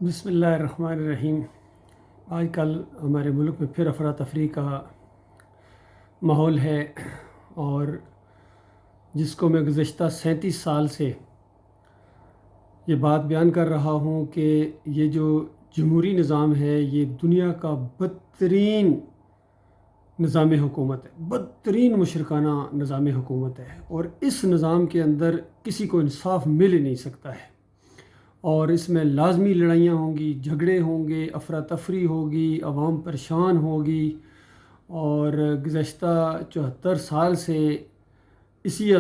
بسم اللہ الرحمن الرحیم۔ آج کل ہمارے ملک میں پھر افراتفری کا ماحول ہے، اور جس کو میں گزشتہ 37 سال سے یہ بات بیان کر رہا ہوں کہ یہ جو جمہوری نظام ہے یہ دنیا کا بدترین نظام حکومت ہے، بدترین مشرکانہ نظام حکومت ہے، اور اس نظام کے اندر کسی کو انصاف مل ہی نہیں سکتا ہے، اور اس میں لازمی لڑائیاں ہوں گی، جھگڑے ہوں گے، افراتفری ہوگی، عوام پریشان ہوگی۔ اور گزشتہ 74 سال سے اسی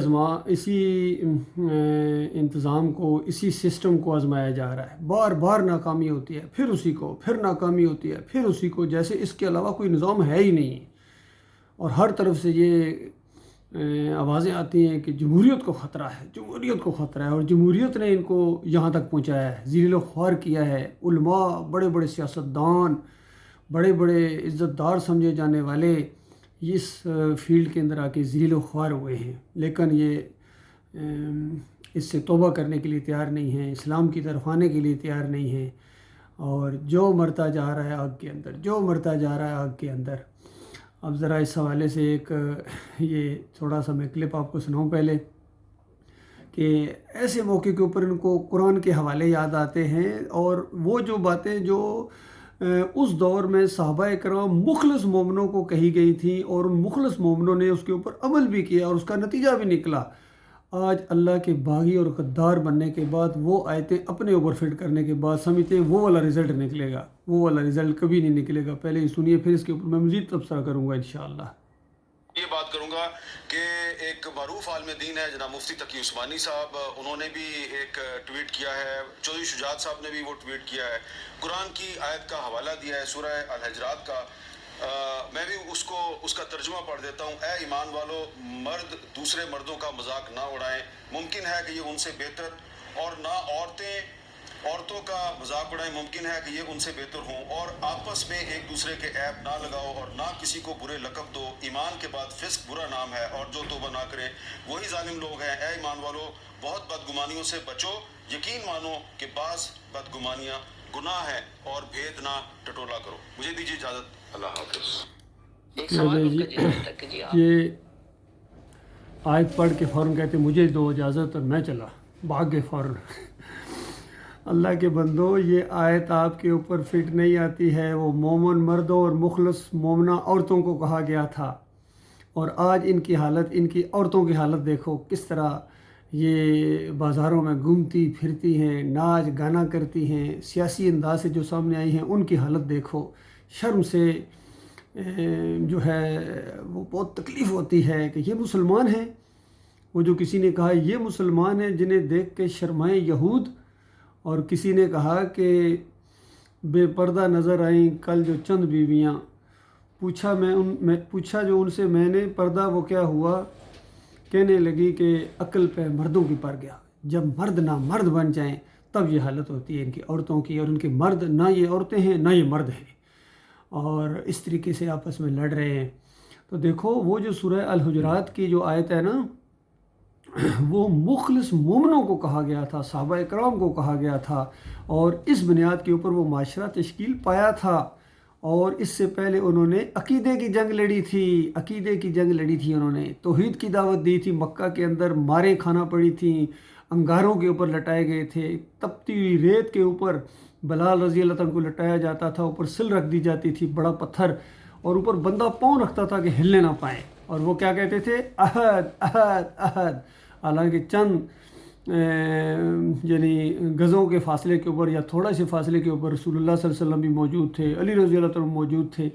انتظام کو، اسی سسٹم کو آزمایا جا رہا ہے، بار بار ناکامی ہوتی ہے، پھر اسی کو، پھر ناکامی ہوتی ہے، پھر اسی کو، جیسے اس کے علاوہ کوئی نظام ہے ہی نہیں۔ اور ہر طرف سے یہ آوازیں آتی ہیں کہ جمہوریت کو خطرہ ہے، جمہوریت کو خطرہ ہے، اور جمہوریت نے ان کو یہاں تک پہنچایا ہے، ذلیل و خوار کیا ہے۔ علماء، بڑے بڑے سیاستدان، بڑے بڑے عزت دار سمجھے جانے والے اس فیلڈ کے اندر آ کے ذلیل و خوار ہوئے ہیں، لیکن یہ اس سے توبہ کرنے کے لیے تیار نہیں ہیں، اسلام کی طرف آنے کے لیے تیار نہیں ہیں، اور جو مرتا جا رہا ہے آگ کے اندر، جو مرتا جا رہا ہے آگ کے اندر۔ اب ذرا اس حوالے سے ایک یہ تھوڑا سا میں کلپ آپ کو سناؤں پہلے، کہ ایسے موقع کے اوپر ان کو قرآن کے حوالے یاد آتے ہیں، اور وہ جو باتیں جو اس دور میں صحابہ کرام مخلص مومنوں کو کہی گئی تھیں، اور ان مخلص مومنوں نے اس کے اوپر عمل بھی کیا اور اس کا نتیجہ بھی نکلا۔ آج اللہ کے باغی اور غدار بننے کے بعد وہ آیتیں اپنے اوپر فٹ کرنے کے بعد سمجھتے ہیں وہ والا رزلٹ نکلے گا، وہ والا رزلٹ کبھی نہیں نکلے گا۔ پہلے یہ سنیے، پھر اس کے اوپر میں مزید تبصرہ کروں گا انشاءاللہ۔ یہ بات کروں گا کہ ایک معروف عالم دین ہے جناب مفتی تقی عثمانی صاحب، انہوں نے بھی ایک ٹویٹ کیا ہے، چودھری شجاعت صاحب نے بھی وہ ٹویٹ کیا ہے، قرآن کی آیت کا حوالہ دیا ہے سورہ الحجرات کا۔ میں بھی اس کا ترجمہ پڑھ دیتا ہوں۔ اے ایمان والو، مرد دوسرے مردوں کا مذاق نہ اڑائیں، ممکن ہے کہ یہ ان سے بہتر، اور نہ عورتوں کا مذاق اڑائیں، ممکن ہے کہ یہ ان سے بہتر ہوں، اور آپس میں ایک دوسرے کے عیب نہ لگاؤ، اور نہ کسی کو برے لقب دو، ایمان کے بعد فسق برا نام ہے، اور جو توبہ نہ کرے وہی ظالم لوگ ہیں۔ اے ایمان والو، بہت بدگمانیوں سے بچو، یقین مانو کہ بعض بدگمانیاں گناہ ہے، اور بھید نہ ٹٹولا کرو۔ مجھے دیجیے اجازت، اللہ حافظ۔ ایک سوال جی، یہ آیت پڑھ کے فوراً کہتے مجھے دو اجازت، اور میں چلا بھاگ گئے فوراً۔ اللہ کے بندو، یہ آیت آپ کے اوپر فٹ نہیں آتی ہے۔ وہ مومن مردوں اور مخلص مومنہ عورتوں کو کہا گیا تھا، اور آج ان کی حالت، ان کی عورتوں کی حالت دیکھو کس طرح یہ بازاروں میں گھومتی پھرتی ہیں، ناچ گانا کرتی ہیں، سیاسی انداز سے جو سامنے آئی ہیں ان کی حالت دیکھو۔ شرم سے جو ہے وہ بہت تکلیف ہوتی ہے کہ یہ مسلمان ہیں۔ وہ جو کسی نے کہا یہ مسلمان ہیں جنہیں دیکھ کے شرمائیں یہود، اور کسی نے کہا کہ بے پردہ نظر آئیں کل جو چند بیویاں، پوچھا جو ان سے میں نے پردہ وہ کیا ہوا، کہنے لگی کہ عقل پہ مردوں کی پر گیا۔ جب مرد نہ مرد بن جائیں تب یہ حالت ہوتی ہے ان کی عورتوں کی، اور ان کے مرد نہ یہ عورتیں ہیں نہ یہ مرد ہیں، اور اس طریقے سے آپس میں لڑ رہے ہیں۔ تو دیکھو وہ جو سورہ الحجرات کی جو آیت ہے نا، وہ مخلص مومنوں کو کہا گیا تھا، صحابہ کرام کو کہا گیا تھا، اور اس بنیاد کے اوپر وہ معاشرہ تشکیل پایا تھا۔ اور اس سے پہلے انہوں نے عقیدے کی جنگ لڑی تھی، عقیدے کی جنگ لڑی تھی، انہوں نے توحید کی دعوت دی تھی، مکہ کے اندر ماریں کھانا پڑی تھیں، انگاروں کے اوپر لٹائے گئے تھے، تپتی ہوئی ریت کے اوپر بلال رضی اللہ عنہ کو لٹایا جاتا تھا، اوپر سل رکھ دی جاتی تھی بڑا پتھر، اور اوپر بندہ پاؤں رکھتا تھا کہ ہلنے نہ پائیں، اور وہ کیا کہتے تھے، احد احد احد۔ حالانکہ چند یعنی گزوں کے فاصلے کے اوپر یا تھوڑا سے فاصلے کے اوپر رسول اللہ صلی اللہ علیہ وسلم بھی موجود تھے، علی رضی اللہ عنہ موجود تھے۔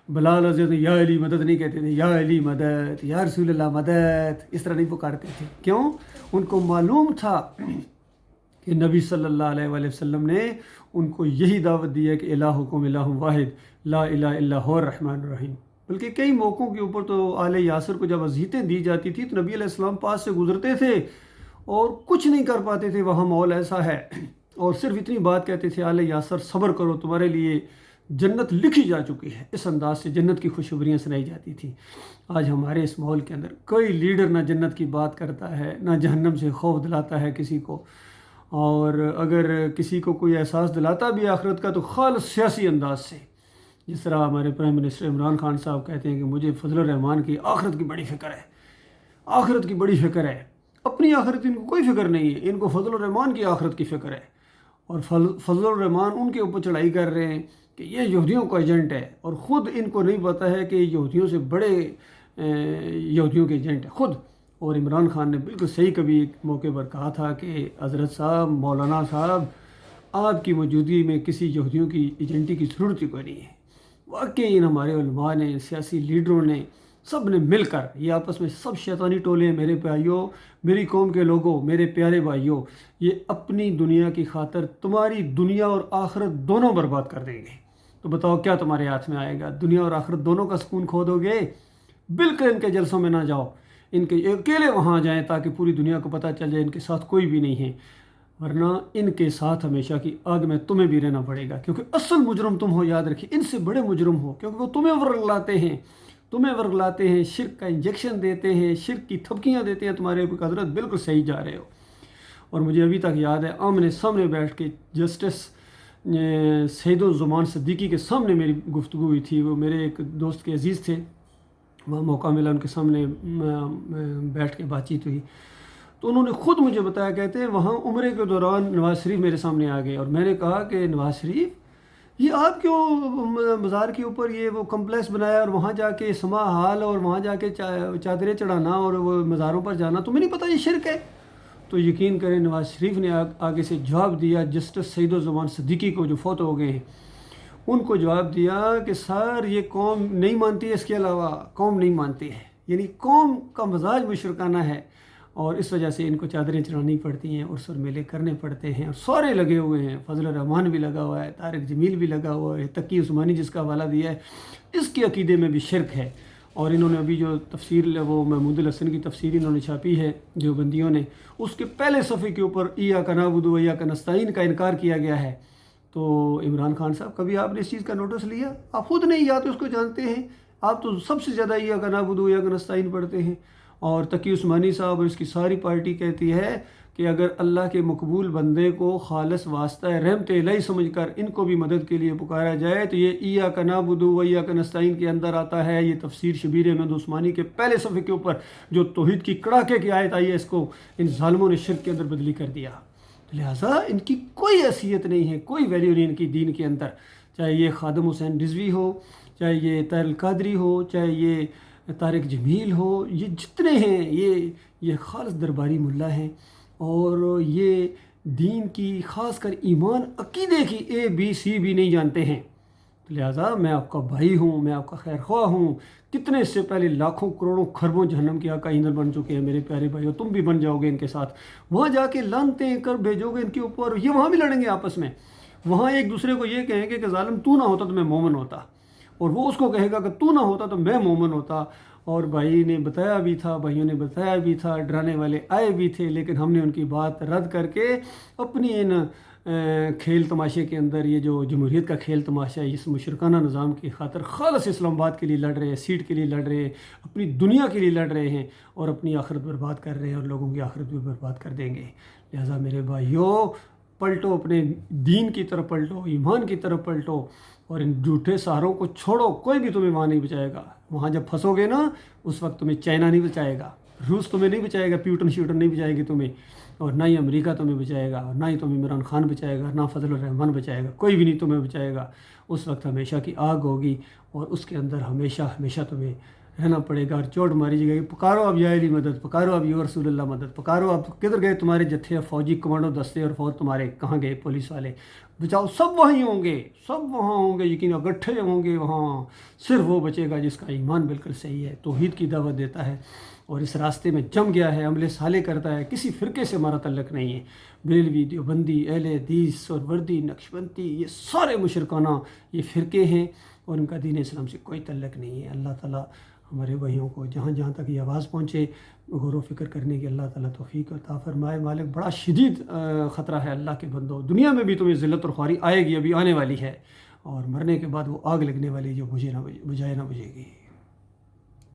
بلال رضی اللہ عنہ یا علی مدد نہیں کہتے تھے، یا علی مدد، یا رسول اللہ مدد، اس طرح نہیں پکارتے تھے۔ کیوں؟ ان کو معلوم تھا کہ نبی صلی اللہ علیہ وآلہ وسلم نے ان کو یہی دعوت دی ہے کہ الہکم الہ واحد لا الہ الا هو الرحمن الرحیم۔ بلکہ کئی موقعوں کے اوپر تو آل یاسر کو جب اذیتیں دی جاتی تھی تو نبی علیہ السلام پاس سے گزرتے تھے اور کچھ نہیں کر پاتے تھے، وہاں ماحول ایسا ہے، اور صرف اتنی بات کہتے تھے، آل یاسر صبر کرو، تمہارے لیے جنت لکھی جا چکی ہے۔ اس انداز سے جنت کی خوشخبریاں سنائی جاتی تھی۔ آج ہمارے اس ماحول کے اندر کوئی لیڈر نہ جنت کی بات کرتا ہے، نہ جہنم سے خوف دلاتا ہے کسی کو، اور اگر کسی کو کوئی احساس دلاتا بھی آخرت کا تو خالص سیاسی انداز سے، جس طرح ہمارے پرائم منسٹر عمران خان صاحب کہتے ہیں کہ مجھے فضل الرحمان کی آخرت کی بڑی فکر ہے، آخرت کی بڑی فکر ہے، اپنی آخرت ان کو کوئی فکر نہیں ہے، ان کو فضل الرحمان کی آخرت کی فکر ہے، اور فضل الرحمان ان کے اوپر چڑھائی کر رہے ہیں کہ یہ یہودیوں کا ایجنٹ ہے، اور خود ان کو نہیں پتہ ہے کہ یہودیوں سے بڑے یہودیوں کے ایجنٹ ہے خود۔ اور عمران خان نے بالکل صحیح کبھی ایک موقع پر کہا تھا کہ حضرت صاحب، مولانا صاحب، آپ کی موجودگی میں کسی یہودیوں کی ایجنٹی کی ضرورت ہی کوئی نہیں ہے۔ واقعی ان ہمارے علماء نے، سیاسی لیڈروں نے، سب نے مل کر، یہ آپس میں سب شیطانی ٹولے ہیں میرے بھائیوں، میری قوم کے لوگوں، میرے پیارے بھائیوں، یہ اپنی دنیا کی خاطر تمہاری دنیا اور آخرت دونوں برباد کر دیں گے۔ تو بتاؤ کیا تمہارے ہاتھ میں آئے گا؟ دنیا اور آخرت دونوں کا سکون کھو دو گے؟ بالکل ان کے جلسوں میں نہ جاؤ، ان کے اکیلے وہاں جائیں تاکہ پوری دنیا کو پتہ چل جائے ان کے ساتھ کوئی بھی نہیں ہے، ورنہ ان کے ساتھ ہمیشہ کی آگ میں تمہیں بھی رہنا پڑے گا، کیونکہ اصل مجرم تم ہو، یاد رکھیے، ان سے بڑے مجرم ہو، کیونکہ وہ تمہیں ورگلاتے ہیں، شرک کا انجیکشن دیتے ہیں، شرک کی تھپکیاں دیتے ہیں تمہارے اوپر۔ حضرت بالکل صحیح جا رہے ہو۔ اور مجھے ابھی تک یاد ہے، آمنے سامنے بیٹھ کے جسٹس سعید الزمان صدیقی کے سامنے میری گفتگو ہوئی تھی، وہ میرے ایک دوست کے عزیز تھے، وہاں موقع ملا ان کے سامنے بیٹھ کے بات چیت ہوئی، تو انہوں نے خود مجھے بتایا، کہتے ہیں وہاں عمرے کے دوران نواز شریف میرے سامنے آ گئے، اور میں نے کہا کہ نواز شریف، یہ آپ کیوں مزار کے اوپر یہ وہ کمپلیکس بنایا، اور وہاں جا کے سما حال اور وہاں جا کے چادریں چڑھانا اور وہ مزاروں پر جانا، تمہیں نہیں پتہ یہ شرک ہے؟ تو یقین کریں نواز شریف نے آگے سے جواب دیا جسٹس سعید الزمان صدیقی کو، جو فوت ہو گئے ہیں، ان کو جواب دیا کہ سر یہ قوم نہیں مانتی ہے، اس کے علاوہ قوم نہیں مانتی ہے، یعنی قوم کا مزاج مشرکانہ ہے، اور اس وجہ سے ان کو چادریں چڑھانی پڑتی ہیں، عرس اور میلے کرنے پڑتے ہیں، اور سارے لگے ہوئے ہیں، فضل الرحمان بھی لگا ہوا ہے، طارق جمیل بھی لگا ہوا ہے، تقی عثمانی جس کا حوالہ دیا ہے، اس کے عقیدے میں بھی شرک ہے۔ اور انہوں نے ابھی جو تفسیر وہ محمود الحسن کی تفسیر انہوں نے چھاپی ہے دیوبندیوں نے، اس کے پہلے صفحے کے اوپر ایاک نعبد و ایاک نستعین کا انکار کیا گیا ہے۔ تو عمران خان صاحب، کبھی آپ نے اس چیز کا نوٹس لیا؟ آپ خود نہیں یا تو اس کو جانتے ہیں، آپ تو سب سے زیادہ ایاک نعبد و ایاک نستعین پڑھتے ہیں، اور تقی عثمانی صاحب اور اس کی ساری پارٹی کہتی ہے کہ اگر اللہ کے مقبول بندے کو خالص واسطہ رحمت الہی سمجھ کر ان کو بھی مدد کے لیے پکارا جائے تو یہ ایاک نعبد و ایاک نستعین کے اندر آتا ہے۔ یہ تفسیر شبیر احمد عثمانی کے پہلے صفحے کے اوپر جو توحید کی کڑاکے کی آیت آئی ہے، اس کو ان ظالموں نے شرک کے اندر بدلی کر دیا۔ لہٰذا ان کی کوئی حیثیت نہیں ہے، کوئی ویلیو نہیں ان کی دین کے اندر، چاہے یہ خادم حسین رضوی ہو، چاہے یہ طاہر القادری ہو، چاہے یہ طارق جمیل ہو، یہ جتنے ہیں یہ خالص درباری ملا ہیں، اور یہ دین کی، خاص کر ایمان عقیدے کی ABC بھی نہیں جانتے ہیں۔ لہٰذا میں آپ کا بھائی ہوں، میں آپ کا خیر خواہ ہوں، کتنے اس سے پہلے لاکھوں کروڑوں خربوں جہنم کے آقا ایندھن بن چکے ہیں میرے پیارے بھائیو، تم بھی بن جاؤ گے ان کے ساتھ، وہاں جا کے لانتیں کر بھیجو گے ان کے اوپر، یہ وہاں بھی لڑیں گے آپس میں، وہاں ایک دوسرے کو یہ کہیں گے کہ ظالم تو نہ ہوتا تو میں مومن ہوتا، اور وہ اس کو کہے گا کہ تو نہ ہوتا تو میں مومن ہوتا۔ اور بھائیوں نے بتایا بھی تھا، ڈرانے والے آئے بھی تھے، لیکن ہم نے ان کی بات رد کر کے اپنی ان کھیل تماشے کے اندر، یہ جو جمہوریت کا کھیل تماشا ہے، اس مشرکانہ نظام کی خاطر خالص اسلام آباد کے لیے لڑ رہے ہیں، سیٹ کے لیے لڑ رہے ہیں، اپنی دنیا کے لیے لڑ رہے ہیں، اور اپنی آخرت برباد کر رہے ہیں، اور لوگوں کی آخرت بھی برباد کر دیں گے۔ لہٰذا میرے بھائیوں، پلٹو، اپنے دین کی طرف پلٹو، ایمان کی طرف پلٹو، اور ان جھوٹے سہاروں کو چھوڑو، کوئی بھی تمہیں وہاں نہیں بچائے گا۔ وہاں جب پھنسو گے نا، اس وقت تمہیں چائنا نہیں بچائے گا، روس تمہیں نہیں بچائے گا، پیوٹن نہیں بچائے گی تمہیں، اور نہ ہی امریکہ تمہیں بچائے گا، اور نہ ہی تمہیں عمران خان بچائے گا، نہ فضل الرحمان بچائے گا، کوئی بھی نہیں تمہیں بچائے گا۔ اس وقت ہمیشہ کی آگ ہوگی، اور اس کے اندر ہمیشہ تمہیں رہنا پڑے گا، اور چوٹ ماری جائے گی۔ پکارو اب یا علی مدد، پکارو اب یا رسول اللہ مدد، پکارو اب کدھر گئے تمہارے جتھے، فوجی کمانڈو دستے اور فوج تمہارے کہاں گئے، پولیس والے بچاؤ، سب وہیں ہوں گے، سب وہاں ہوں گے، یقین اکٹھے ہوں گے وہاں، صرف وہ بچے گا جس کا ایمان بالکل صحیح ہے، توحید کی دعوت دیتا ہے، اور اس راستے میں جم گیا ہے، عمل صالح کرتا ہے، کسی فرقے سے ہمارا تعلق نہیں ہے، بریلوی، دیوبندی، اہل حدیث اور وردی، نقشبندی، یہ سارے مشرکانہ یہ فرقے ہیں، اور ان کا دین اسلام سے کوئی تعلق نہیں ہے۔ اللہ تعالیٰ ہمارے بھائیوں کو جہاں تک یہ آواز پہنچے، غور و فکر کرنے کی اللہ تعالیٰ توفیق عطا فرمائے۔ مالک، بڑا شدید خطرہ ہے اللہ کے بندو، دنیا میں بھی تمہیں ذلت اور خواری آئے گی، ابھی آنے والی ہے، اور مرنے کے بعد وہ آگ لگنے والی جو بجھائے نہ بجھے گی۔